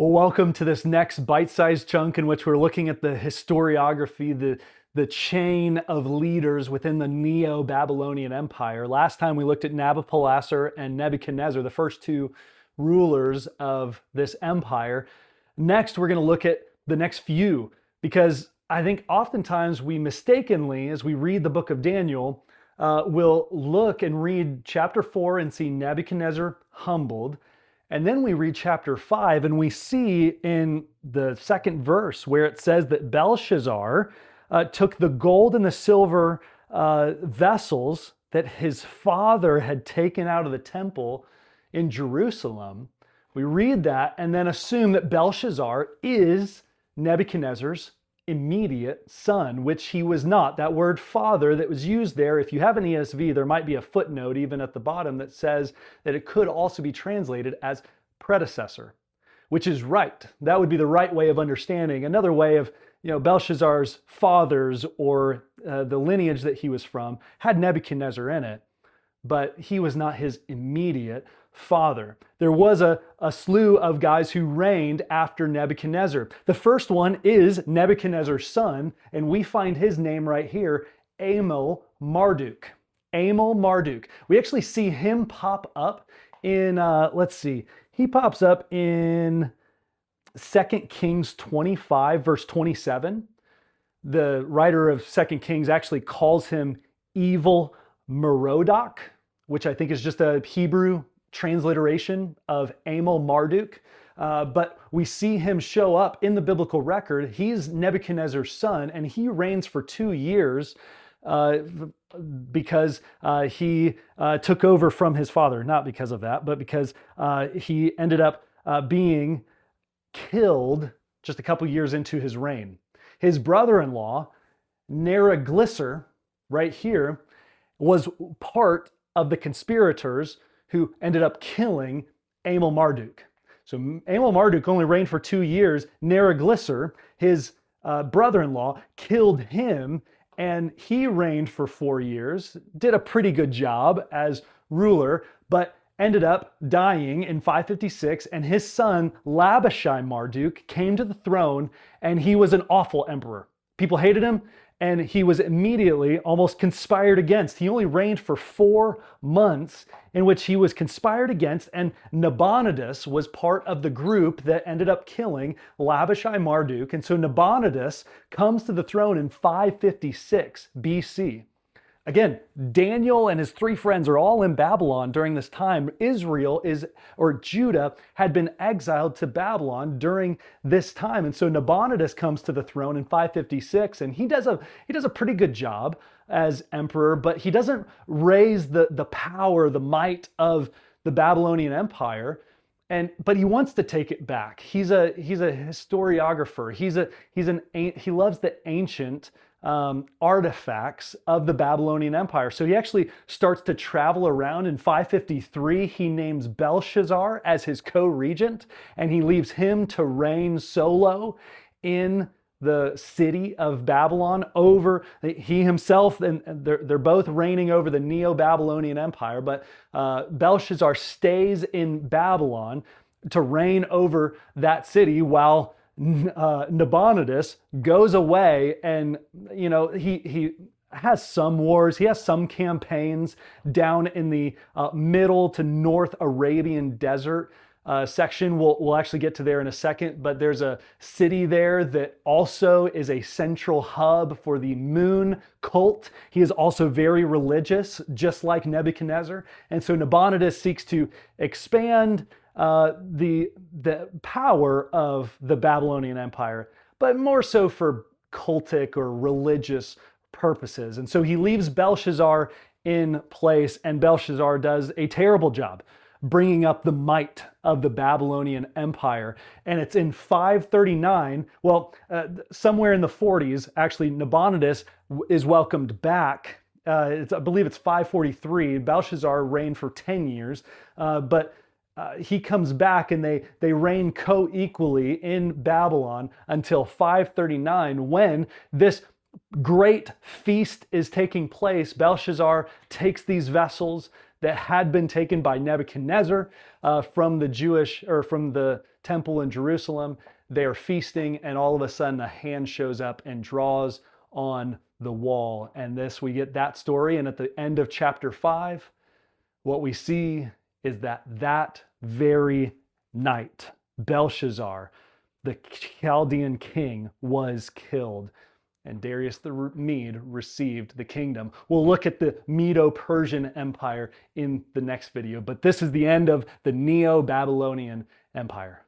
Well, welcome to this next bite-sized chunk in which we're looking at the historiography, the chain of leaders within the Neo-Babylonian Empire. Last time we looked at Nabopolassar and Nebuchadnezzar, the first two rulers of this empire. Next, we're going to look at the next few, because I think oftentimes we mistakenly, as we read the book of Daniel, will look and read chapter 4 and see Nebuchadnezzar humbled. And then we read chapter 5 and we see in the second verse where it says that Belshazzar took the gold and the silver vessels that his father had taken out of the temple in Jerusalem. We read that and then assume that Belshazzar is Nebuchadnezzar's immediate son, which he was not. That word father that was used there, if you have an ESV, there might be a footnote even at the bottom that says that it could also be translated as predecessor, which is right. That would be the right way of understanding. Another way of, Belshazzar's fathers or the lineage that he was from had Nebuchadnezzar in it, but he was not his immediate father. There was a slew of guys who reigned after Nebuchadnezzar. The first one is Nebuchadnezzar's son, and we find his name right here, Amel Marduk. Amel Marduk. We actually see him pop up in, he pops up in 2 Kings 25, verse 27. The writer of 2 Kings actually calls him Evil Merodach, which I think is just a Hebrew transliteration of Amel Marduk. But we see him show up in the biblical record. He's Nebuchadnezzar's son, and he reigns for 2 years because he took over from his father. Not because of that, but because he ended up being killed just a couple years into his reign. His brother-in-law, Neriglissar, right here, was part of the conspirators who ended up killing Amel Marduk. So Amel Marduk only reigned for 2 years. Neriglissar, his brother-in-law, killed him, and he reigned for 4 years, did a pretty good job as ruler, but ended up dying in 556, and his son, Labashai Marduk, came to the throne, and he was an awful emperor. People hated him, and he was immediately almost conspired against. He only reigned for 4 months in which he was conspired against, and Nabonidus was part of the group that ended up killing Labashai Marduk. And so Nabonidus comes to the throne in 556 BC. Again, Daniel and his 3 friends are all in Babylon during this time. Judah had been exiled to Babylon during this time. And so Nabonidus comes to the throne in 556, and he does a pretty good job as emperor, but he doesn't raise the power, the might of the Babylonian Empire. But he wants to take it back. He's a historiographer. He loves the ancient artifacts of the Babylonian Empire. So he actually starts to travel around. In 553, he names Belshazzar as his co-regent, and he leaves him to reign solo in the city of Babylon over, he himself, and they're both reigning over the Neo-Babylonian Empire, but Belshazzar stays in Babylon to reign over that city while Nabonidus goes away, and he has some wars, he has some campaigns down in the middle to North Arabian desert section. We'll actually get to there in a second, but there's a city there that also is a central hub for the moon cult. He is also very religious, just like Nebuchadnezzar, and so Nabonidus seeks to expand the power of the Babylonian Empire, but more so for cultic or religious purposes. And so he leaves Belshazzar in place, and Belshazzar does a terrible job bringing up the might of the Babylonian Empire. And it's in 539, somewhere in the 40s, actually, Nabonidus is welcomed back. I believe it's 543. Belshazzar reigned for 10 years, but he comes back, and they reign co-equally in Babylon until 539, when this great feast is taking place. Belshazzar takes these vessels that had been taken by Nebuchadnezzar from the temple in Jerusalem. They're feasting, and all of a sudden a hand shows up and draws on the wall. And we get that story. And at the end of chapter 5, what we see is that very night, Belshazzar, the Chaldean king, was killed, and Darius the Mede received the kingdom. We'll look at the Medo-Persian Empire in the next video, but this is the end of the Neo-Babylonian Empire.